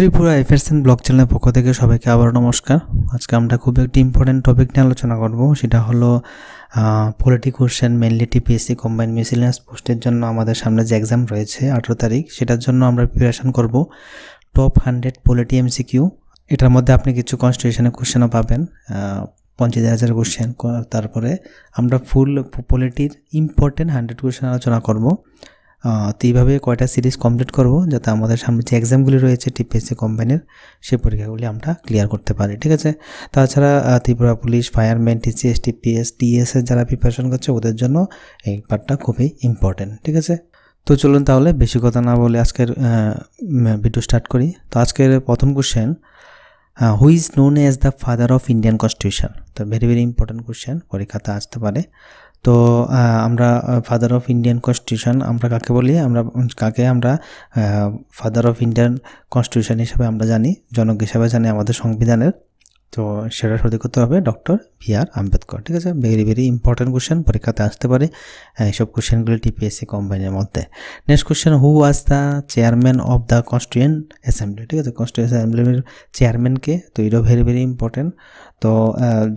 Tripura FIREMAN blog চ্যানেলের পক্ষ থেকে সবাইকে আবার নমস্কার। আজকে আমরা খুব একটি ইম্পর্টেন্ট টপিক নিয়ে আলোচনা করব, সেটা হলো polity question mainly TPSC combine miscellaneous পোস্টের জন্য আমাদের সামনে যে এক্সাম রয়েছে 18 তারিখ, সেটার জন্য আমরা প্রিপারেশন করব টপ 100 পলিটি MCQ। এটার মধ্যে আপনি কিছু কনস্টিটিউশনের কোশ্চেনও পাবেন, 50,000 কোশ্চেন। তারপরে আমরা ফুল পলিটির ইম্পর্টেন্ট 100 কোশ্চেন আলোচনা করব। তো এইভাবে কয়টা সিরিজ কমপ্লিট করব যাতে আমাদের সামনে যে এক্সামগুলি রয়েছে TPSC কোম্পানির সেই পরীক্ষাগুলি আমরা ক্লিয়ার করতে পারি, ঠিক আছে। তাছাড়া Tripura police, fireman, TSCTPS, TS এর যারা প্রিপারেশন করছে ওদের জন্য এই পার্টটা খুবই ইম্পর্টেন্ট, ঠিক আছে। তো চলুন তাহলে বেশি কথা না বলে আজকের ভিডিও স্টার্ট করি। তো আজকের প্রথম question, who is known as the father of Indian constitution. তো ভেরি ভেরি ইম্পর্টেন্ট কোশ্চেন, পরীক্ষাতে আসতে পারে। তো আমরা ফাদার অফ ইন্ডিয়ান কনস্টিটিউশন আমরা কাকে বলি, আমরা ফাদার অফ ইন্ডিয়ান কনস্টিটিউশন হিসেবে আমরা জানি, জনক হিসেবে জানি আমাদের সংবিধানের। তো সেটা সঠিক হতে হবে ডক্টর B.R. আম্বেদকর, ঠিক আছে। ভেরি ভেরি ইম্পর্টেন্ট কোশ্চেন, পরীক্ষাতে আসতে পারে এইসব কোশ্চেনগুলি TPSC কম্বাইনের মধ্যে। Next question, who was the chairman of the constituent assembly, ঠিক আছে। কনস্টিটিউয়েন্ট অ্যাসেম্বলির চেয়ারম্যানকে, তো এটাও ভেরি ভেরি ইম্পর্টেন্ট। তো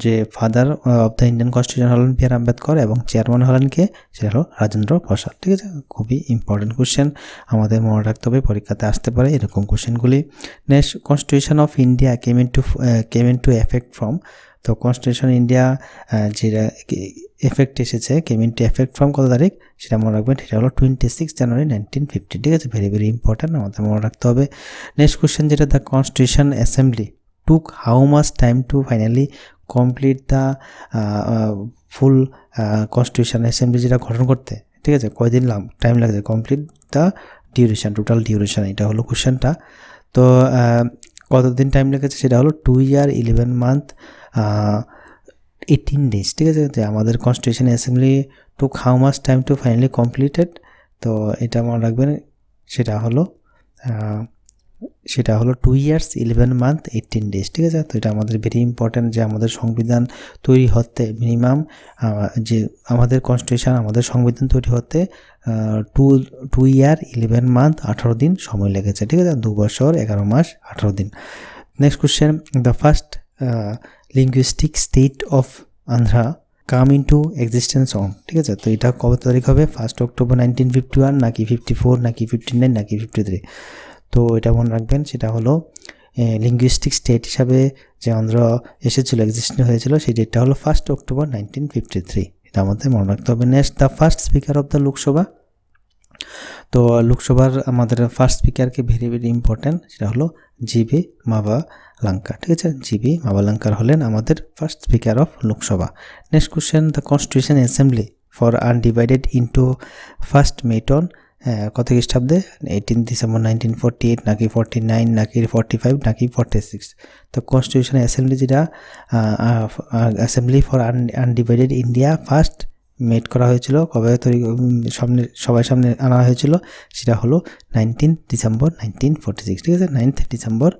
যে father of the Indian constitution হলেন B.R. আম্বেদকর এবং চেয়ারম্যান হলেন কে, সেটা হলো রাজেন্দ্র প্রসাদ, ঠিক আছে। খুবই ইম্পর্টেন্ট কোশ্চেন, আমাদের মনে রাখতে হবে, পরীক্ষাতে আসতে পারে এরকম কোশ্চেনগুলি। Next, constitution of India came into effect from. তো কনস্টিটিউশন ইন্ডিয়া যেটা এফেক্ট এসেছে, came into effect from কত তারিখ সেটা মনে রাখবেন, সেটা হলো 26 জানুয়ারি 1950, ঠিক আছে। ভেরি ভেরি ইম্পর্টেন্ট, আমাদের মনে রাখতে হবে। নেক্সট কোশ্চেন, যেটা the constitution assembly took how much time to finally complete the full constitution assembly যেটা গঠন করতে, ঠিক আছে। কয়দিন টাইম লাগছে, complete the duration, total duration, এটা হলো কোশ্চেনটা। তো কতদিন টাইম লেগেছে, সেটা হলো 2 year 11 month 18 days, ঠিক আছে। যে আমাদের constitution assembly took how much time to finally completed, তো এটা মনে রাখবেন, সেটা হলো 2 years 11 month 18 days, ঠিক আছে। তো এটা আমাদের ভেরি ইম্পর্টেন্ট, যে আমাদের সংবিধান তৈরি হতে মিনিমাম যে আমাদের কনস্টিটিউশন, আমাদের সংবিধান তৈরি হতে 2 year 11 month 18 দিন সময় লেগেছে, ঠিক আছে। 2 বছর 11 মাস 18 দিন। Next question, the first linguistic state of Andhra come into existence on, ঠিক আছে। তো এটা কত তারিখ হবে, 1 অক্টোবর 1951 নাকি 54 নাকি 59 নাকি 53। তো এটা মনে রাখবেন, সেটা হলো লিঙ্গুইস্টিক স্টেট হিসাবে যে অন্ধ্র এসেছিল, এক্সিস্ট হয়েছিল, সেই ডেটটা হলো 1 অক্টোবর 1953, এটা আমাদের মনে রাখতে হবে। Next, the first speaker of the Lok Sabha. তো লোকসভার আমাদের ফার্স্ট স্পিকারকে ভেরি ভেরি ইম্পর্টেন্ট, সেটা হলো GB মাভালাঙ্কার, ঠিক আছে। GB মাভালাঙ্কার হলেন আমাদের first speaker of Lok Sabha. Next question, the constitution assembly for undivided India first met on কত খ্রিস্টাব্দে, 18 ডিসেম্বর 1948 নাকি 49 নাকি 45 নাকি 46। তো কনস্টিটিউশন অ্যাসেম্বলি যেটা assembly for undivided India first met করা হয়েছিল, কবে সবার সামনে আনা হয়েছিল, সেটা হলো 19 ডিসেম্বর 1946, ঠিক আছে। 9th ডিসেম্বর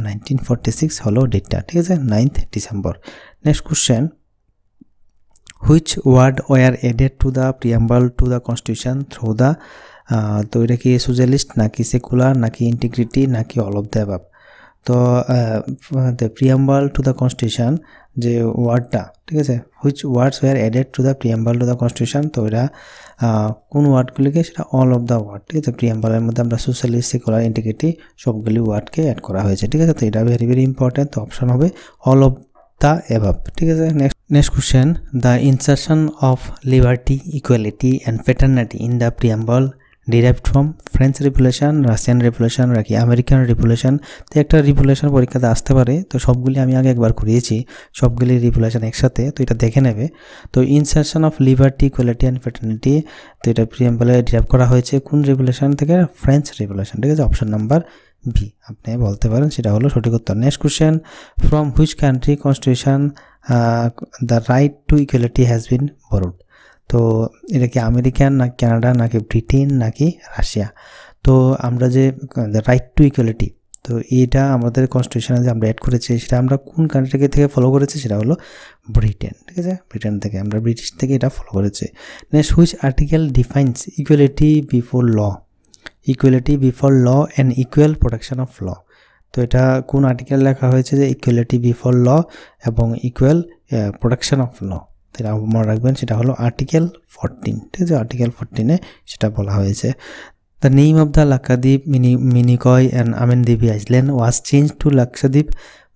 1946 হলো ডেটটা, ঠিক আছে, 9th December. Next question, which word were added to the preamble to the constitution through the, তো এটা কি সোশ্যালিস্ট নাকি সেকুলার নাকি ইন্টিগ্রিটি নাকি অল অফ দ্য অ্যাবাভ। তো the preamble to the constitution যে ওয়ার্ডটা, ঠিক আছে, which words were added to the preamble to the constitution, তো এটা কোন ওয়ার্ডগুলিকে, সেটা অল অফ দ্য ওয়ার্ড, ঠিক আছে। প্রিয়াম্বলের মধ্যে আমরা সোশ্যালিস্ট, সেকুলার, ইন্টিগ্রিটি সবগুলি ওয়ার্ডকে অ্যাড করা হয়েছে, ঠিক আছে। তো এটা ভেরি ভেরি ইম্পর্টেন্ট, তো অপশন হবে অল অফ দ্য অ্যাবাভ, ঠিক আছে। Next question, the insertion of liberty, equality and fraternity in the preamble derived from French revolution, Russian revolution নাকি আমেরিকান রিভলিউশন। তো একটা রিভলিউশন পরীক্ষাতে আসতে পারে, তো সবগুলি আমি আগে একবার করিয়েছি, সবগুলি রিভলিউশন একসাথে, তো এটা দেখে নেবে। তো insertion of liberty, equality and fraternity, তো এটা প্রিয়াম্বলে ডিরাইভ করা হয়েছে কোন রিভলিউশন থেকে, ফ্রেঞ্চ রিভলিউশন, ঠিক আছে। অপশন নাম্বার B আপনি বলতে পারেন, সেটা হলো সঠিক উত্তর। Next question, from which country constitution the right to equality has been borrowed. তো এটা কি আমেরিকান না কানাডা নাকি ব্রিটেন নাকি রাশিয়া। তো আমরা যে দ্য রাইট টু ইকুয়ালিটি, তো এটা আমাদের কনস্টিটিউশনে যে আমরা অ্যাড করেছি, সেটা আমরা কোন কান্ট্রি থেকে ফলো করেছি, সেটা হলো ব্রিটেন, ঠিক আছে। ব্রিটেন থেকে, আমরা ব্রিটিশ থেকে এটা ফলো করেছি। Next, which article defines equality before law. Equality before law and equal protection of law. তো এটা কোন আর্টিকেল লেখা হয়েছে যে ইকুয়ালিটি বিফোর ল এবং ইকুয়াল প্রোটেকশন অফ ল, এটা মনে রাখবেন সেটা হলো আর্টিকেল 14, ঠিক আছে, আর্টিকেল 14-এ সেটা বলা হয়েছে। The name of the Lakshadweep, Minicoy and Amendevi Island was changed to Lakshadweep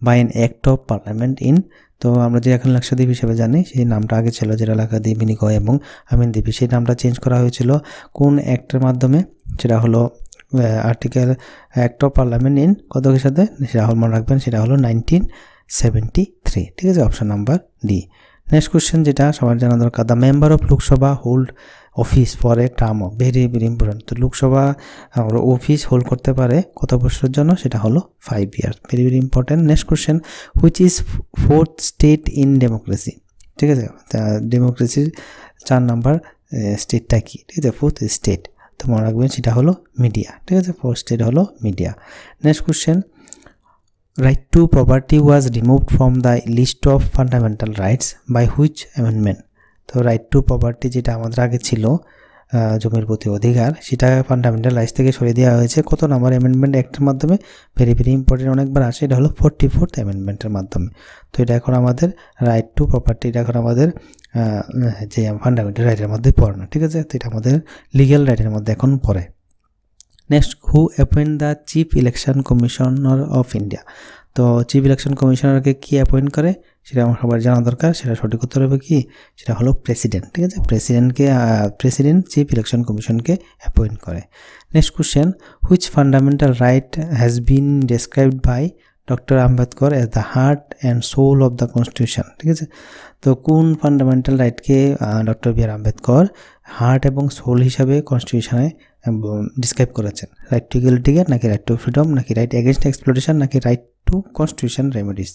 by an act of parliament in, তো আমরা যে এখন লাক্ষাদ্বীপ হিসেবে জানি সেই নামটা আগে ছিল যেটা লাক্ষাদ্বীপ, মিনিকয় এবং আমিনদ্বীপ, সেই নামটা চেঞ্জ করা হয়েছিল কোন অ্যাক্টের মাধ্যমে, সেটা হলো article act of parliament in কতকের সাথে, সেটা হল মনে রাখবেন সেটা হলো 1973, ঠিক আছে, option number D. Next question যেটা সবার জানা দরকার, the member of Lok Sabha hold office for a term of, very very important. তো লোকসভা অফিস হোল্ড করতে পারে কত বছরের জন্য, সেটা হলো 5 year, very very important. Next question, which is 4th state in democracy, ঠিক আছে, ডেমোক্রেসির 4 নাম্বার স্টেটটা কি, ঠিক আছে, 4th স্টেট, তো মনে রাখবেন সেটা হলো মিডিয়া, ঠিক আছে, 4th স্টেট হলো media. Next question, right to property was removed from the list of fundamental rights by which amendment, তো রাইট টু প্রপার্টি যেটা আমাদের আগে ছিল জমির প্রতি অধিকার, সেটা ফান্ডামেন্টাল রাইটস থেকে সরিয়ে দেওয়া হয়েছে কত নাম্বার অ্যামেন্ডমেন্ট অ্যাক্টের মাধ্যমে, ভেরি ভেরি ইম্পর্টেন্ট, অনেকবার আসে, এটা হলো 44th অ্যামেন্ডমেন্টের মাধ্যমে। তো এটা এখন আমাদের রাইট টু প্রপার্টি, এটা এখন আমাদের যে ফান্ডামেন্টাল রাইটের মধ্যে পড়ে না, ঠিক আছে, তো এটা আমাদের লিগ্যাল রাইটের মধ্যে এখন পড়ে। Next, who appoint the chief election commissioner of India, তো চিফ ইলেকশন কমিশনারকে কি অ্যাপয়েন্ট করে সেটা আমার সবার জানা দরকার, সেটা সঠিক উত্তর হবে কি, সেটা হলো প্রেসিডেন্ট, ঠিক আছে, প্রেসিডেন্ট চিফ ইলেকশন কমিশনকে অ্যাপয়েন্ট করে। Next question, which fundamental right has been described by doctor Ambedkar as the heart and soul of the constitution, ঠিক আছে, তো কোন ফান্ডামেন্টাল রাইটকে doctor B R Ambedkar heart এবং সোল হিসাবে কনস্টিটিউশনে ডিসক্রাইব করেছেন, রাইট টু ইকুয়ালিটিকে, নাকি রাইট টু ফ্রিডম, নাকি রাইট এগেনস্ট এক্সপ্লুটেশন, নাকি right to constitution remedies,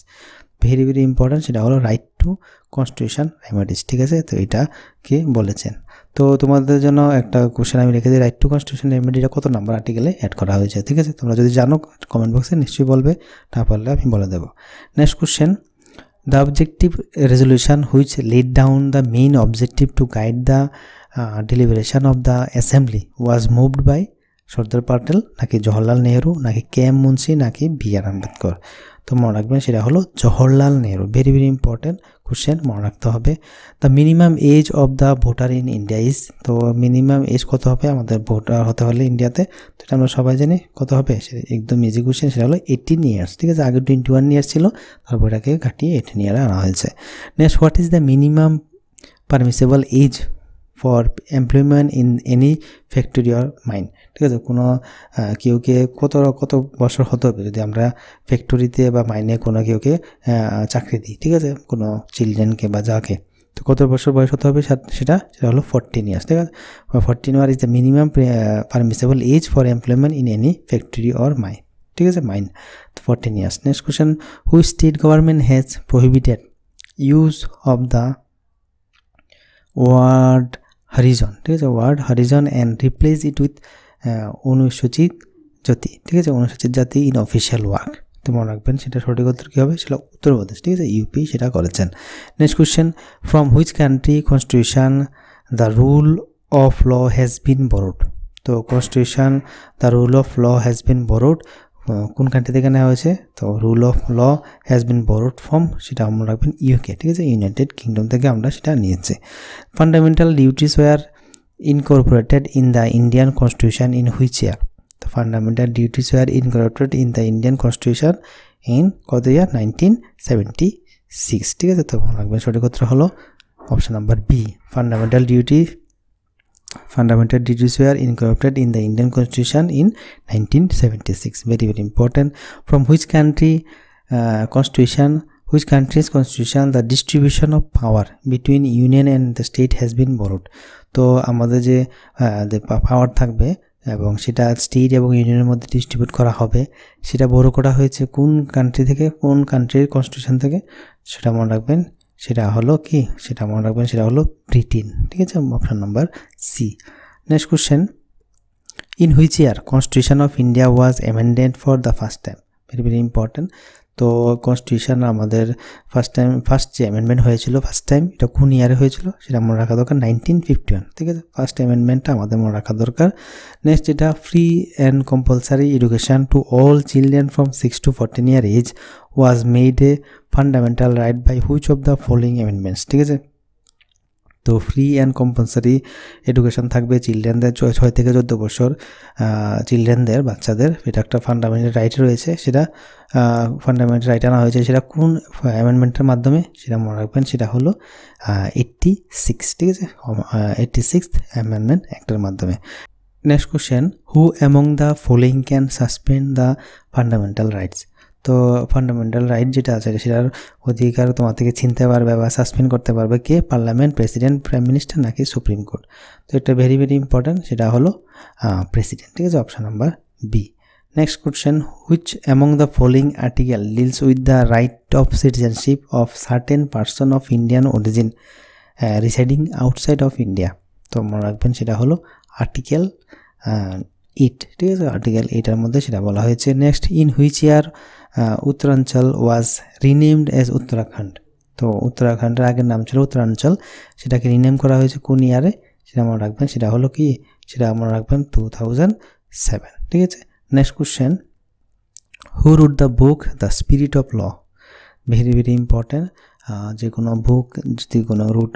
very very important, সেটা হলো রাইট টু কনস্টিটিউশন রেমেডিস, ঠিক আছে, তো এটা কে বলেছেন। তো তোমাদের জন্য একটা কোশ্চেন আমি রেখে দিই, রাইট টু কনস্টিটিউশন রেমেডিটা কত নাম্বার আর্টিকেলে অ্যাড করা হয়েছে, ঠিক আছে, তোমরা যদি জানো কমেন্ট বক্সে নিশ্চয়ই বলবে, তা পারলে আমি বলে দেবো। Next question, the objective resolution which laid down the main objective to guide the deliberation of the assembly was moved by Sardar Patel, নাকি জওহরলাল নেহরু, নাকি কে এম মুন্সি, নাকি বি আর আম্বেদকর, তো মনে রাখবেন সেটা হলো Jawaharlal Nehru, very very important question, মনে রাখতে হবে। The minimum age of the voter in India is, তো মিনিমাম এজ কত হবে আমাদের ভোটার হতে হলে ইন্ডিয়াতে, তো এটা আমরা সবাই জানি কত হবে, সেটা একদম ইজি কোশ্চেন, সেটা হলো 18 ইয়ার্স, ঠিক আছে, আগে 21 ইয়ার্স ছিল, তারপর এটাকে কাটিয়ে 18 ইয়ারে আনা হয়েছে। Next, what is the minimum permissible age for employment in any factory or mine, ঠিক আছে, কোনো কেউকে কত বছর হতে হবে যদি আমরা ফ্যাক্টরিতে বা মাইনে কোনো কেউকে চাকরি দিই, ঠিক আছে, কোনো চিলড্রেনকে বা যাকে, তো কত বছর বয়স হতে হবে সেটা হলো 14 ইয়ার্স, ঠিক আছে, 14 year is the minimum permissible age for employment in any factory or mine, ঠিক আছে, mine, 14 years. Next question, which state government has prohibited use of the word Harijan, ঠিক আছে, word Harijan and replace it with অনুসূচিত জাতি, ঠিক আছে, অনুসূচিত জাতি ইন অফিসিয়াল ওয়ার্ক, তো মনে রাখবেন সেটা সঠিক উত্তর কী হবে, সেটা উত্তরপ্রদেশ, ঠিক আছে, ইউপি সেটা করেছেন। Next question, from which country constitution the rule of law has been borrowed, তো constitution the rule of law has been borrowed কোন কান্ট্রি থেকে নেওয়া হয়েছে, তো rule of law has been borrowed from, সেটা মনে রাখবেন ইউকে, ঠিক আছে, ইউনাইটেড কিংডম থেকে আমরা সেটা নিয়েছি। Fundamental duties were incorporated in the Indian constitution in which year, তো fundamental duties were incorporated in the Indian constitution in কত ইয়ার, 1976, ঠিক আছে, তো মনে রাখবেন সঠিক উত্তর হলো option number B, fundamental duties were incorporated in the Indian Constitution in 1976. Very very important. From which country's constitution the distribution of power between union and the state has been borrowed, তো আমাদের যে পাওয়ার থাকবে এবং সেটা state এবং ইউনিয়নের মধ্যে distribute করা হবে, সেটা বড় করা হয়েছে কোন কান্ট্রি থেকে, কোন কান্ট্রির কনস্টিটিউশন থেকে, সেটা মনে রাখবেন সেটা হলো কি, সেটা মনে রাখবেন সেটা হলো ব্রিটেন, ঠিক আছে, option number C. Next question, in which year constitution of India was amended for the first time, very very important, তো কনস্টিটিউশন আমাদের ফার্স্ট যে অ্যামেন্ডমেন্ট হয়েছিল ফার্স্ট টাইম, এটা কোন ইয়ারে হয়েছিল সেটা মনে রাখা দরকার, 1951, ঠিক আছে। ফার্স্ট অ্যামেন্ডমেন্টটা আমাদের মনে রাখা দরকার। নেক্সট যেটা free and compulsory education to all children from 6 to 14 year age was made a fundamental right by which of the following amendments, ঠিক আছে। তো ফ্রি অ্যান্ড কম্পালসারি এডুকেশন থাকবে চিলড্রেনদের 6 থেকে 14 বছর চিলড্রেনদের, বাচ্চাদের, এটা একটা ফান্ডামেন্টাল রাইট রয়েছে। সেটা ফান্ডামেন্টাল রাইট আনা হয়েছে, সেটা কোন অ্যামেন্ডমেন্টের মাধ্যমে সেটা মনে রাখবেন, সেটা হলো 86, ঠিক আছে, 86th অ্যামেন্ডমেন্ট অ্যাক্টের মাধ্যমে। Next question, who among the following can suspend the fundamental rights. তো ফান্ডামেন্টাল রাইট যেটা আছে সেটার অধিকার তোমার থেকে ছিনতে পারবে বা সাসপেন্ড করতে পারবে কে? পার্লামেন্ট, প্রেসিডেন্ট, প্রাইম মিনিস্টার নাকি সুপ্রিম কোর্ট। তো এটা ভেরি ভেরি ইম্পর্ট্যান্ট, সেটা হলো প্রেসিডেন্ট, ঠিক আছে, option number B. Next question, which among the following article deals with the right of citizenship of certain person of Indian origin residing outside of India. তো মনে রাখবেন সেটা হলো আর্টিকেল 8, ঠিক আছে, আর্টিকেল 8-এর মধ্যে সেটা বলা হয়েছে। Next, in which year Uttaranchal was renamed as Uttarakhand. তো উত্তরাখণ্ডের আগের নাম ছিল উত্তরাঞ্চল, সেটাকে রিনেম করা হয়েছে কোন ইয়ারে সেটা মনে রাখবেন, সেটা হলো কি, সেটা মনে রাখবেন 2007, ঠিক আছে। Next question, who wrote the book the spirit of law. Very very important, যে কোনো বুক যদি কোনো রুট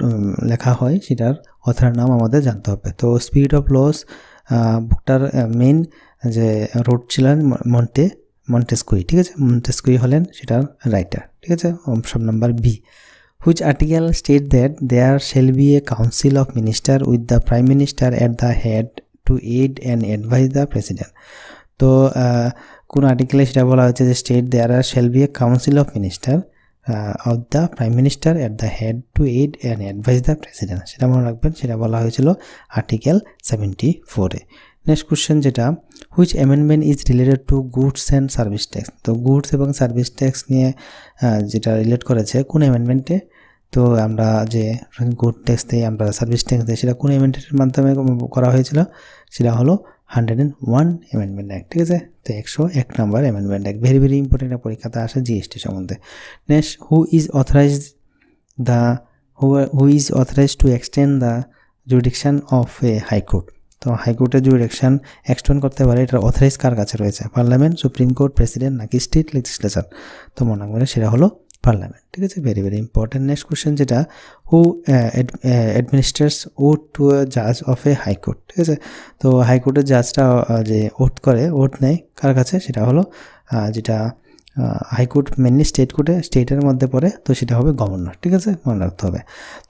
লেখা হয় সেটার অথরের নাম আমাদের জানতে হবে। তো স্পিরিট অফ লস বুকটার মেইন যে রুট ছিলেন মন্টেস্কুই, ঠিক আছে, মন্টেস্কুই হলেন সেটার রাইটার, ঠিক আছে, option number B. Which article state that there shall be a council of minister with the prime minister at the head to aid and advise the president. তো কোন আর্টিকেলে সেটা বলা হয়েছে যে state there shall be a council of minister of the prime minister at the head to aid and advise the president, সেটা মনে রাখবেন, সেটা বলা হয়েছিল আর্টিকেল 74-এ। নেক্সট কোশ্চেন যেটা, which amendment is related to goods and service tax. তো goods এবং সার্ভিস ট্যাক্স নিয়ে যেটা রিলেট করেছে কোন অ্যামেন্ডমেন্টে, তো আমরা যে গুড ট্যাক্স দিই, আমরা সার্ভিস ট্যাক্স দিই, সেটা কোন অ্যামেন্ডমেন্টের মাধ্যমে করা হয়েছিল, সেটা হলো 101 অ্যামেন্ডমেন্ট অ্যাক্ট, ঠিক আছে। তো 101 নম্বর amendment act, very very important পরীক্ষাতে আসে জিএসটি সম্বন্ধে। Next, who is authorized to extend the jurisdiction of a high court. তো হাইকোর্টের জুরিডিকশন এক্সটেন্ড করতে পারে, এটা অথরাইজ কার কাছে রয়েছে? পার্লামেন্ট, সুপ্রিম কোর্ট, প্রেসিডেন্ট নাকি স্টেট লেজিসলেচার। তো মনে রাখবেন সেটা হলো পার্লামেন্ট, ঠিক আছে, very very important. Next question যেটা, হু অ্যাডমিনিস্ট্রেটস ওট টু এ জাজ অফ এ হাইকোর্ট, ঠিক আছে। তো হাইকোর্টের জাজটা যে ওট নেয় কার কাছে, সেটা হলো যেটা হাইকোর্ট মেনলি স্টেটের মধ্যে পড়ে, তো সেটা হবে গভর্নর, ঠিক আছে, মনে রাখতে হবে।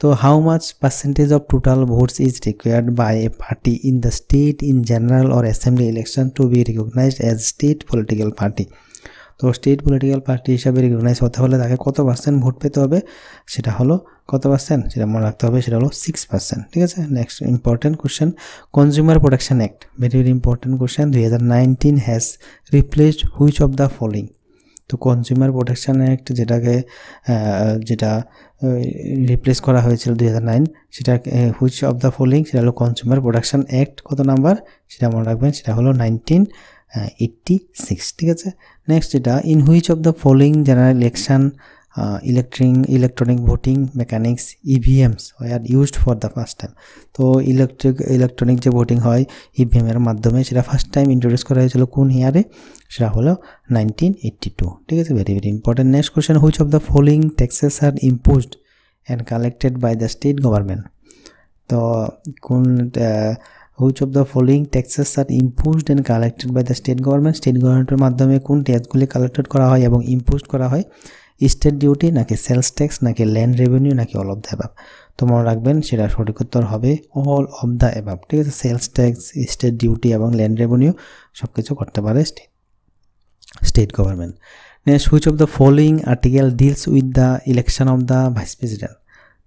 তো how much percentage of total votes is required by a party in the state in general or assembly election to be recognised as state political party. তো স্টেট পলিটিক্যাল পার্টি হিসাবে রিকগনাইজ হতে হলে তাকে কত পার্সেন্ট ভোট পেতে হবে, সেটা হলো কত পার্সেন্ট, সেটা মনে রাখতে হবে, সেটা হলো 6%, ঠিক আছে। Next important question, consumer protection act, very very important question, 2019 has replaced which of the following. তো কনজিউমার প্রোটেকশন অ্যাক্ট যেটা রিপ্লেস করা হয়েছিল 2009, সেটা হুইচ অফ দ্য ফলোইং, সেটা হলো কনজিউমার প্রোটেকশন অ্যাক্ট, কত নাম্বার সেটা মনে রাখবেন, সেটা হলো 1986, ঠিক আছে। নেক্সট যেটা, in which of the following general election electronic voting mechanics EVMs are used for the first time. তো ইলেকট্রনিক যে ভোটিং হয় ইভিএমের মাধ্যমে, সেটা ফার্স্ট টাইম ইন্ট্রোডিউস করা হয়েছিল কোন ইয়ারে, সেটা হলো 1982, ঠিক আছে, very very important. Next question, which of the following taxes are imposed and collected by the state government. তো কোন which of the following taxes are imposed and collected by the state government, state গভর্নমেন্টের মাধ্যমে কোন ট্যাক্সগুলি collected করা হয় এবং imposed করা হয়, স্টেট ডিউটি নাকি সেলস ট্যাক্স নাকি ল্যান্ড রেভিনিউ নাকি অল অফ দ্য অ্যাবাভ। তো মনে রাখবেন সেটা সঠিক উত্তর হবে অল অফ দ্য অ্যাবাভ, ঠিক আছে, সেলস ট্যাক্স, স্টেট ডিউটি এবং ল্যান্ড রেভিনিউ সব কিছু করতে পারে state government. Next, which of the following article deals with the election of the vice president.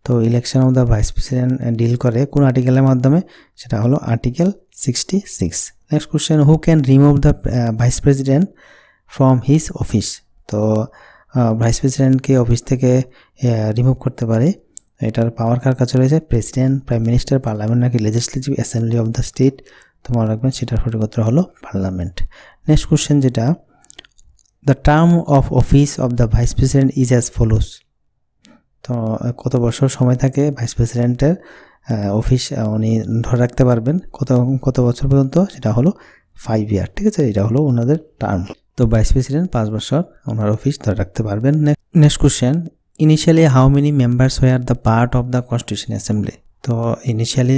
তো election of the vice president deal করে কোন আর্টিকেলের মাধ্যমে, সেটা হলো article 66। Next question, who can remove the vice president from his office. তো ভাইস প্রেসিডেন্টকে অফিস থেকে রিমুভ করতে পারে, এটার পাওয়ার কার কাছে রয়েছে? প্রেসিডেন্ট, প্রাইম মিনিস্টার, পার্লামেন্ট নাকি legislative assembly of the state. তো মনে রাখবেন সেটার সঠিক উত্তর হলো পার্লামেন্ট। নেক্সট কোশ্চেন যেটা, the term of office of the vice president is as follows. তো কত বছর সময় থাকে ভাইস প্রেসিডেন্টের অফিস উনি ধরে রাখতে পারবেন, কত বছর পর্যন্ত, সেটা হলো 5 ইয়ার। ঠিক আছে, এটা হলো ওনাদের টার্ম। তো ভাইস প্রেসিডেন্ট 5 বছর ওনার অফিস ধরে রাখতে পারবেন। Next question, initially how many members war the part of the constitution assembly. তো ইনিশিয়ালি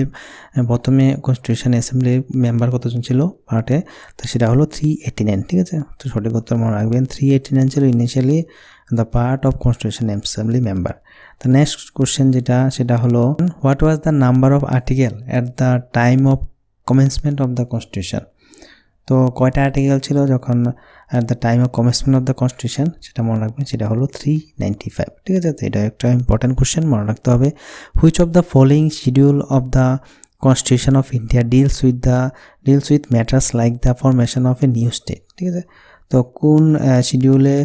প্রথমে কনস্টিটিউশন অ্যাসেম্বলির মেম্বার কতজন ছিল পার্টে, তো সেটা হলো 389। ঠিক আছে, তো সঠিক উত্তর মনে রাখবেন 389 ছিল initially the part of constitution assembly member. তো নেক্সট কোশ্চেন সেটা হলো what was the number of article at the time of commencement of the constitution. তো কয়টা আর্টিকেল ছিল যখন at the time of commencement of the constitution, সেটা মনে রাখবেন, সেটা হলো 395। ঠিক আছে, তো এটা একটা ইম্পর্টেন্ট কোশ্চেন, মনে রাখতে হবে। Which of the following schedule of the constitution of India deals with matters like the formation of a new state. ঠিক আছে, তো কোন শিডিউলে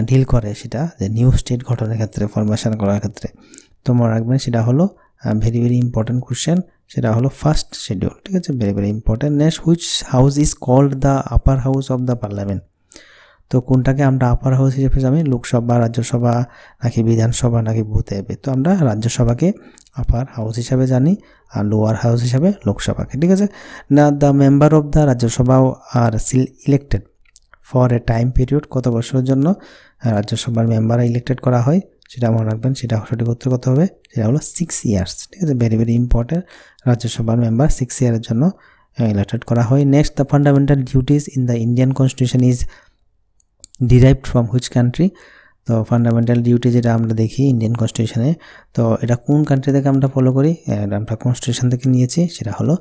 ডিল করে সেটা, যে নিউ স্টেট গঠনের ক্ষেত্রে, ফরমেশন করার ক্ষেত্রে। তো মনে রাখবেন সেটা হলো ভেরি ভেরি ইম্পর্টেন্ট কোশ্চেন, সেটা হলো ফার্স্ট শিডিউল। ঠিক আছে, very very important. Next, which house is called the upper house of the parliament. তো কোনটাকে আমরা আপার হাউস হিসেবে জানি, লোকসভা, রাজ্যসভা নাকি বিধানসভা নাকি বুথ এবে। তো আমরা রাজ্যসভাকে আপার হাউস হিসাবে জানি আর লোয়ার হাউস হিসাবে লোকসভাকে। ঠিক আছে, না the member of the Rajya Sabha are elected for a time period, কত বছরের জন্য রাজ্যসভার মেম্বার ইলেক্টেড করা হয়, সেটা মনে রাখবেন, সেটা সঠিক উত্তর কত হবে, সেটা হলো 6 ইয়ার্স। ঠিক আছে, ভেরি ভেরি ইম্পর্টেন্ট, রাজ্যসভার মেম্বার 6 ইয়ারের জন্য ইলেক্টেড করা হয়। Next, the fundamental duties in the Indian constitution is derived from which country. তো ফান্ডামেন্টাল ডিউটি যেটা আমরা দেখি ইন্ডিয়ান কনস্টিটিউশনে, তো এটা কোন কান্ট্রি থেকে আমরা ফলো করি, আমরা কনস্টিটিউশন থেকে নিয়েছি, সেটা হলো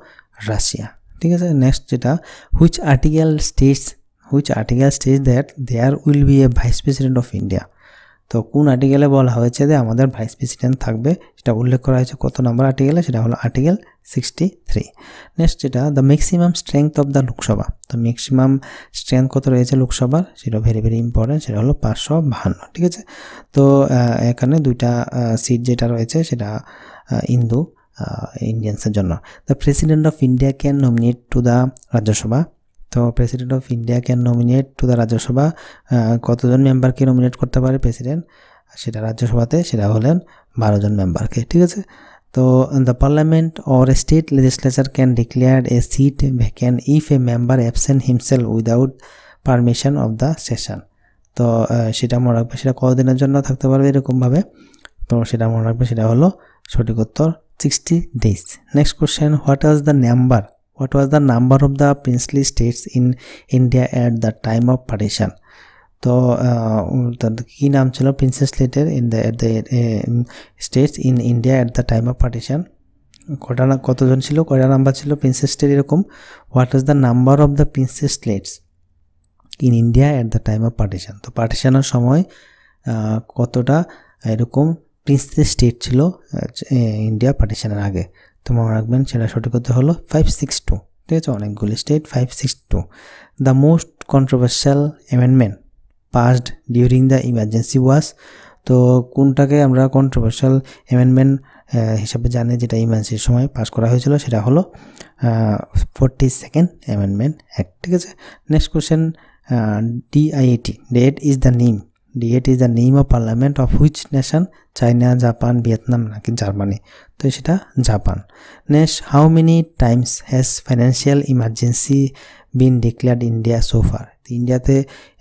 রাশিয়া। ঠিক আছে, নেক্সট যেটা, which article states that there will be a vice president of India. তো কোন আর্টিকেলে বলা হয়েছে যে আমাদের ভাইস প্রেসিডেন্ট থাকবে, সেটা উল্লেখ করা হয়েছে কত নম্বর আর্টিকেলে, সেটা হলো আর্টিকেল 63। নেক্সট যেটা, the maximum strength of the Lok Sabha. তো ম্যাক্সিমাম স্ট্রেংথ কত রয়েছে লোকসভার, সেটা ভেরি ভেরি ইম্পর্টেন্ট, সেটা হলো 552। ঠিক আছে, তো এখানে দুইটা সিট যেটা রয়েছে সেটা ইন্ডিয়ানসের জন্য। The president of India can nominate to the Rajya Sabha. তো president of India can nominate to the Rajya Sabha, কতজন মেম্বারকে নমিনেট করতে পারে প্রেসিডেন্ট, সেটা রাজ্যসভাতে, সেটা হলেন 12 জন মেম্বারকে। ঠিক আছে, তো the parliament or state legislature can declare a seat vacant if a member absent himself without permission of the session. তো সেটা মনে রাখবে, সেটা কতদিনের জন্য থাকতে পারবে এরকমভাবে, তো সেটা মনে রাখবে, সেটা হলো সঠিক উত্তর 60 days। Next question, what was the number of the princely states in India at the time of partition. তো কী নাম ছিল প্রিন্সেস স্টেটের states in India at the time of partition, কতজন ছিল, কয়টা নাম্বার ছিল প্রিন্সেস স্টেট এরকম। What was the number of the princess states in India at the time of partition. তো পার্টিশনের সময় কতটা এরকম প্রিন্সেস স্টেট ছিল ইন্ডিয়া পার্টিশনের আগে। তো মনে রাখবেন, সেটা সঠিক উত্তর হলো 562। ঠিক আছে, অনেকগুলি state 562। The most controversial amendment passed during the emergency was. তো কোনটাকে আমরা কন্ট্রোভার্সিয়াল অ্যামেন্ডমেন্ট হিসাবে জানি, যেটা ইমার্জেন্সির সময় পাস করা হয়েছিল, সেটা হলো 42nd অ্যামেন্ডমেন্ট অ্যাক্ট। ঠিক আছে, next question, D8 is the name of parliament of which nation? China, Japan, Vietnam নাকি জার্মানি? তো সেটা Japan. Next, how many Times has financial emergency bin declared India so far? ইন্ডিয়াতে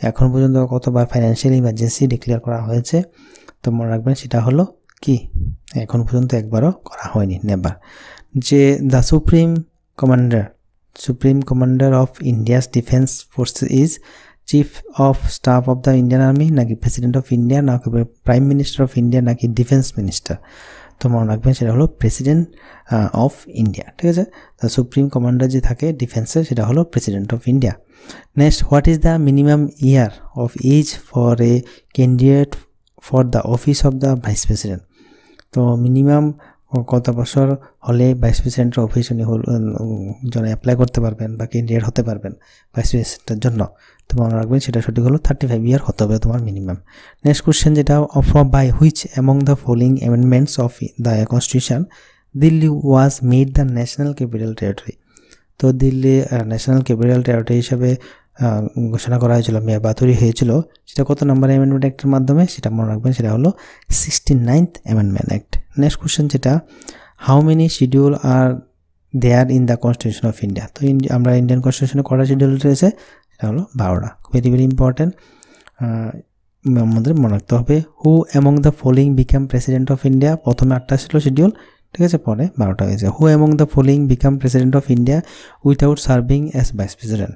এখন পর্যন্ত কতবার financial emergency declare করা হয়েছে? তো মনে রাখবেন, সেটা হলো কি, এখন পর্যন্ত একবারও করা হয়নি, নেভার। যে the supreme commander of India's defence forces is chief of staff of the Indian army নাকি প্রেসিডেন্ট অফ ইন্ডিয়া নাকি প্রাইম মিনিস্টার অফ ইন্ডিয়া নাকি ডিফেন্স মিনিস্টার? তো মনে রাখবেন, সেটা হলো প্রেসিডেন্ট অফ ইন্ডিয়া। ঠিক আছে, তো সুপ্রিম কমান্ডার যে থাকে ডিফেন্সে, সেটা হলো president of India. Next, what is the minimum year of age for a candidate for the office of the vice president? তো মিনিমাম কত বছর হলে ভাইস প্রেসিডেন্টের অফিস উনি জন্য অ্যাপ্লাই করতে পারবেন বা ক্যান্ডিডেট হতে পারবেন ভাইস প্রেসিডেন্টের জন্য? তো মনে রাখবেন, সেটা সঠিক হলো 35 ইয়ার হতে হবে তোমার মিনিমাম। নেক্সট কোশ্চেন, যেটা by which among the following amendments of the constitution Delhi was made the national capital territory? তো দিল্লি ন্যাশনাল ক্যাপিটাল টেরিটরি হিসাবে ঘোষণা করা হয়েছিল বা তৈরি হয়েছিল সেটা কত নম্বর অ্যামেন্ডমেন্ট অ্যাক্টের মাধ্যমে সেটা মনে রাখবেন, সেটা হলো 69th amendment act. Next question যেটা, how many schedule are there in the constitution of India. তো আমরা ইন্ডিয়ান কনস্টিটিউশনে কটা শিডিউল রয়েছে, সেটা হলো 12টা। ভেরি ভেরি ইম্পর্টেন্ট, আমাদের মনে রাখতে হবে। হু among the following become president of India, প্রথমে 8টা ছিল শিডিউল, ঠিক আছে, পরে 12টা হয়েছে। হু among the following become president of India without serving as vice president.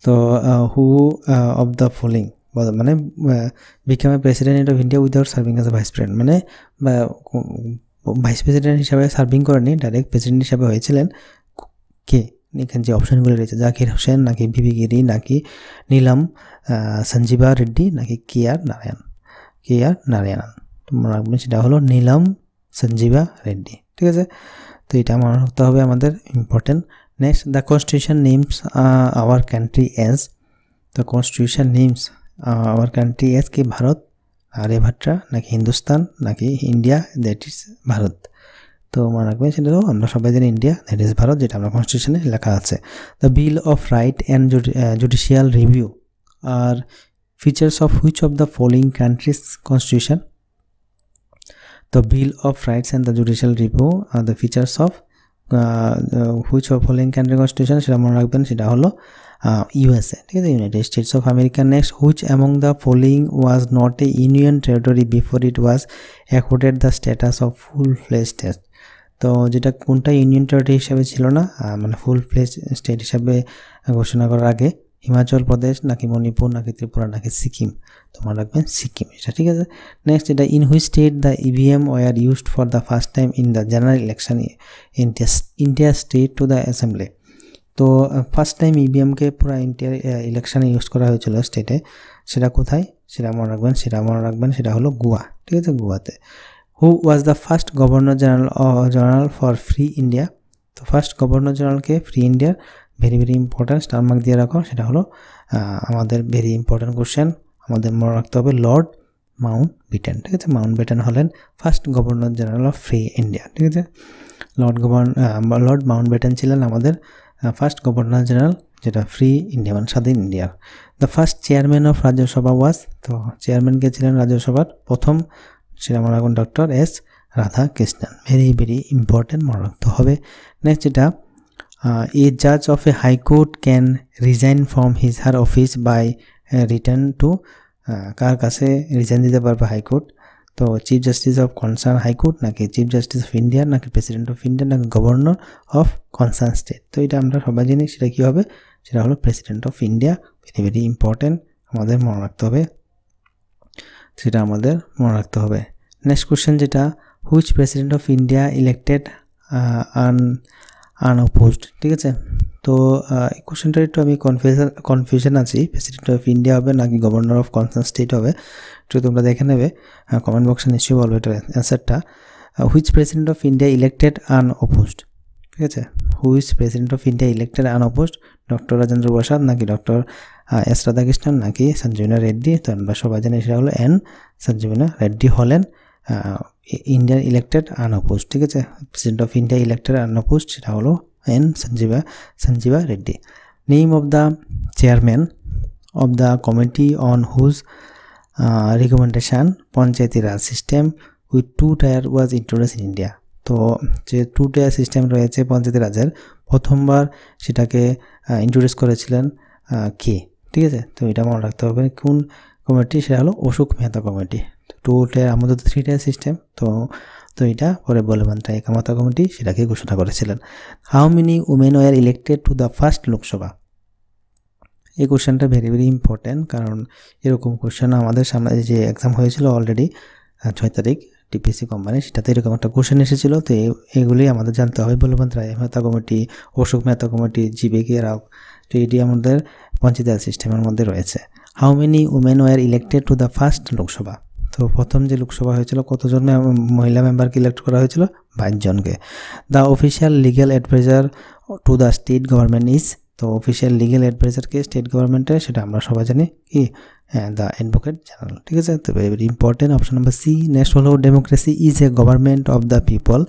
তো হু অফ দ্য ফলোইং মানে become a president of India without serving as a vice president, মানে vice president হিসাবে সার্ভিং করেনি, ডাইরেক্ট প্রেসিডেন্ট হিসাবে হয়েছিলেন কে? এখানে যে অপশানগুলো রয়েছে, জাকির হোসেন নাকি বিবি গিরি নাকি নীলম সঞ্জীবা রেড্ডি নাকি কে আর নারায়ণন। মনে রাখবেন সেটা হলো নীলম সঞ্জীবা রেড্ডি, ঠিক আছে। তো এটা মনে রাখতে হবে আমাদের important. Next, the constitution names our country as, the constitution names our country as কি ভারত, আর্যভট্টা নাকি হিন্দুস্তান নাকি ইন্ডিয়া, দ্যাট ইজ ভারত। তো মনে রাখবেন সেটাও আমরা সবাই জানি ইন্ডিয়া, দ্যাট ইজ ভারত, যেটা আমরা কনস্টিটিউশনে লেখা আছে। The bill of right and judicial review are features of which of the following countries constitution. The Bill of Rights and the Judicial Review are the features of which of following country constitution, সেটা মনে রাখবেন সেটা হলো USA, ঠিক আছে, United states of America. Next, which among the following was not a union territory before it was অ্যাকর্ডেড the status of full ফ্লেজ state. তো যেটা কোনটা ইউনিয়ন টেরিটরি হিসাবে ছিল না, মানে ফুল ফ্লেজ স্টেট হিসাবে ঘোষণা করার আগে, হিমাচল প্রদেশ নাকি মণিপুর নাকি ত্রিপুরা নাকি সিকিম। তো মনে রাখবেন সিকিম, এটা ঠিক আছে। নেক্সট, এটা in which state the EVM were used for the first time in the general election India state to the assembly. তো ফার্স্ট টাইম ইভিএমকে পুরো ইন্ডিয়ার ইলেকশনে ইউজ করা হয়েছিল স্টেটে, সেটা কোথায় সেটা মনে রাখবেন সেটা হলো গোয়া, ঠিক আছে, গোয়াতে। Who was the first governor general for free India. তো ফার্স্ট গভর্নর জেনারেলকে ফ্রি ইন্ডিয়ার, very very important, star mark দিয়ে রাখো, সেটা হলো আমাদের ভেরি ইম্পর্ট্যান্ট কোশ্চেন, আমাদের মনে রাখতে হবে লর্ড মাউন্ট ব্যাটেন, ঠিক আছে। মাউন্ট ব্যাটেন হলেন first governor general of free India, ঠিক আছে। লর্ড মাউন্ট ব্যাটেন ছিলেন আমাদের ফার্স্ট গভর্নর জেনারেল, যেটা ফ্রি ইন্ডিয়া মানে স্বাধীন ইন্ডিয়ার। The first chairman of Rajya Sabha was, তো চেয়ারম্যান কে ছিলেন রাজ্যসভার প্রথম, সেটা মনে রাখুন doctor S Radhakrishnan, very very important, মনে রাখতে হবে। নেক্সট, যেটা a judge of a high court can resign from his her office by return to কার কাছে রিজাইন দিতে পারবে হাইকোর্ট। তো chief justice of concern high court নাকি চিফ জাস্টিস অফ ইন্ডিয়া নাকি প্রেসিডেন্ট অফ ইন্ডিয়া নাকি গভর্নর অফ কনসার্ন স্টেট। তো এটা আমরা সবাই জানি সেটা কী হবে, সেটা হলো president of India, very very important, আমাদের মনে রাখতে হবে, সেটা আমাদের মনে রাখতে হবে। নেক্সট কোশ্চেন, যেটা which president of India elected unopposed, ঠিক আছে। তো এই কোশ্চেনটা একটু আমি কনফিউশন আছি, প্রেসিডেন্ট অফ ইন্ডিয়া হবে নাকি গভর্নর অফ কনসার্ন স্টেট হবে, একটু তোমরা দেখে নেবে, কমেন্ট বক্সে নিশ্চয়ই বলবে এটার অ্যান্সারটা। Which president of India elected unopposed, ঠিক আছে, which president of India elected unopposed, doctor Rajendra Prasad নাকি ডক্টর এস রাধাকৃষ্ণন নাকি সঞ্জীবনা রেড্ডি। তো আমরা সবাই জানি সেটা হলো এন সঞ্জীবনা রেড্ডি হলেন ইন্ডিয়ান ইলেক্টেড আনঅপোজড, ঠিক আছে, president of India elected unopposed, সেটা হলো N Sanjiva Reddy. Name of the chairman of the committee on whose recommendation panchayati raj system with 2 tier was introduce in India. তো যে 2 টায়ার সিস্টেম রয়েছে পঞ্চায়েতি রাজের, প্রথমবার সেটাকে ইন্ট্রোডিউস করেছিলেন কে, ঠিক আছে। তো এটা মনে রাখতে হবে কোন কমিটি, সেটা হলো অশোক মেহতা কমিটি। 2 টায়ার, আমাদের তো 3 টায়ার সিস্টেম, তো এটা পরে বলবান রায় কামাতা কমিটি সেটাকে ঘোষণা করেছিলেন। How many women were elected to the first Lok Sabha. এই কোশ্চেনটা ভেরি ভেরি ইম্পর্টেন্ট, কারণ এরকম কোশ্চেন আমাদের সামনে যে এক্সাম হয়েছিল অলরেডি 6 তারিখ টিপিএসসি কোম্পানি, সেটাতে এরকম একটা কোশ্চেন এসেছিল। তো এগুলি আমাদের জানতে হবে, Balwant Rai Mehta committee, Ashok Mehta committee, G V Rao, তো এটি আমাদের পঞ্চায়েত সিস্টেমের মধ্যে রয়েছে। How many women were elected to the first Lok Sabha. তো প্রথম যে লোকসভা হয়েছিল কতজন মহিলা মেম্বারকে ইলেক্ট করা হয়েছিল, 22 জনকে। The official legal adviser to the state government is, তো অফিসিয়াল লিগ্যাল অ্যাডভাইজারকে স্টেট গভর্নমেন্টের, সেটা আমরা সবাই জানি কি, দ্য অ্যাডভোকেট জেনারেল, ঠিক আছে। তো very important, option number C. নেক্সট হলো democracy is a government of the people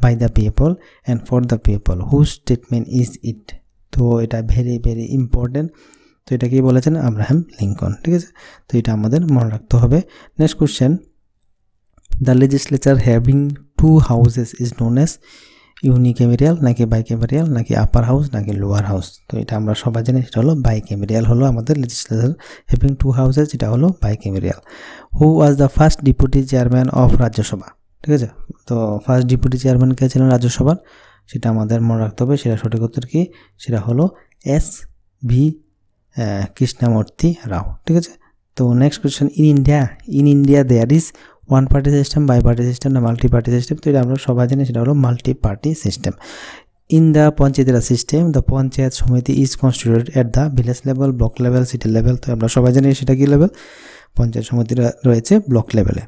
by the people and for the people whose statement is it, তো এটা ভেরি ভেরি ইম্পর্টেন্ট। তো এটা কি বলেছেন? আব্রাহাম লিঙ্কন, ঠিক আছে। তো এটা আমাদের মনে রাখতে হবে। Next question, the legislature having 2 houses is known as unicameral নাকি বাইক্যামেরিয়াল নাকি আপার হাউস নাকি লোয়ার হাউস? তো এটা আমরা সবাই জানি, সেটা হলো বাইক্যামেরিয়াল হলো আমাদের লেজিসলেচার হ্যাভিং 2 হাউসেস, এটা হলো bicameral. Who was the first deputy chairman of Rajya Sabha? ঠিক আছে, তো ফার্স্ট ডেপুটি চেয়ারম্যান কে ছিলেন রাজ্যসভার? সেটা আমাদের মনে রাখতে হবে। সেটা সঠিক উত্তর কি? সেটা হলো S.V. কৃষ্ণমূর্তি রাও, ঠিক আছে। তো next question, in India there is one party system, by party system না মাল্টি পার্টি সিস্টেম? তো এটা আমরা সবাই জানি, সেটা হলো multi party system. In the panchayat raj system the panchayat samiti is constituted at the village level, block level, city level? তো আমরা সবাই জানি সেটা কি লেভেল? পঞ্চায়েত সমিতি রয়েছে ব্লক লেভেলে।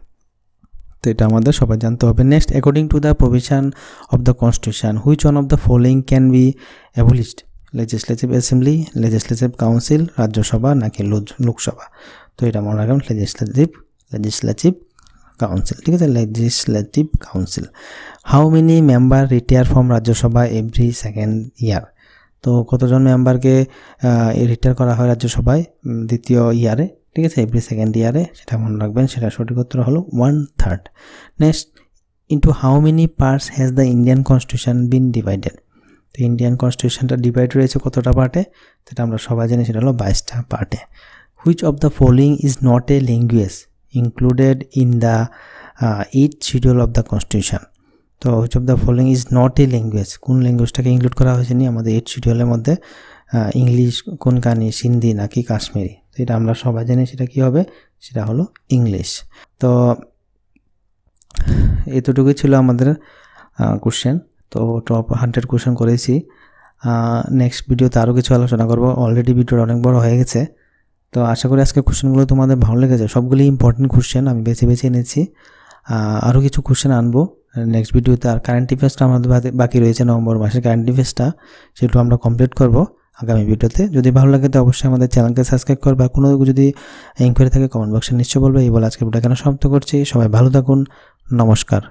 তো এটা আমাদের সবাই জানতে হবে। Next, according to the provision of the constitution which one of the following can be abolished? Legislative assembly, legislative council, Rajya Sabha নাকি লোকসভা? তো এটা মনে রাখবেন, লেজিসলেটিভ কাউন্সিল, ঠিক আছে, legislative council. How many member retire from Rajya Sabha every second year? তো কতজন মেম্বারকে রিটায়ার করা হয় রাজ্যসভায় দ্বিতীয় ইয়ারে? ঠিক আছে, এভরি সেকেন্ড ইয়ারে, সেটা মনে রাখবেন। সেটা সঠিক উত্তর হলো 1/3। Next, into how many parts has the Indian constitution bin divided? তো ইন্ডিয়ান কনস্টিটিউশনটা ডিভাইড রয়েছে কতটা পার্টে? সেটা আমরা সবাই জানি, সেটা হলো 22টা পার্টে। Which of the following is not a language included in the 8th schedule of the constitution? তো which of the following is not a language, কোন ল্যাঙ্গুয়েজটাকে ইনক্লুড করা হয়েছে নি আমাদের 8th শিডিউলের মধ্যে? ইংলিশ, কোনকানি, সিন্ধি নাকি কাশ্মীরি? তো এটা আমরা সবাই জানি, সেটা কি হবে? সেটা হলো ইংলিশ। তো এতটুকুই ছিল আমাদের কোশ্চেন। তো টপ 100 কোশ্চেন করেছি। নেক্সট ভিডিওতে আরও কিছু আলোচনা করব। অলরেডি ভিডিওটা অনেক বড় হয়ে গেছে। তো আশা করি আজকে কোশ্চেনগুলো তোমাদের ভালো লেগেছে। সবগুলি ইম্পর্টেন্ট কোশ্চেন আমি বেছে বেছে এনেছি। আরও কিছু কোশ্চেন আনবো নেক্সট ভিডিওতে। আর কারেন্ট অ্যাফেয়ার্সটা আমাদের বাকি রয়েছে, নভেম্বর মাসের কারেন্ট অ্যাফেয়ার্সটা, সেগুলো আমরা কমপ্লিট করব আগামী ভিডিওতে। যদি ভালো লাগে তো অবশ্যই আমাদের চ্যানেলকে সাবস্ক্রাইব করবে। আর কোনো যদি ইনকোয়ারি থাকে কমেন্ট বক্সে নিশ্চয়ই বলবে। এই বলে আজকে ভিডিও এখানে সমাপ্ত করছি। সবাই ভালো থাকুন, নমস্কার।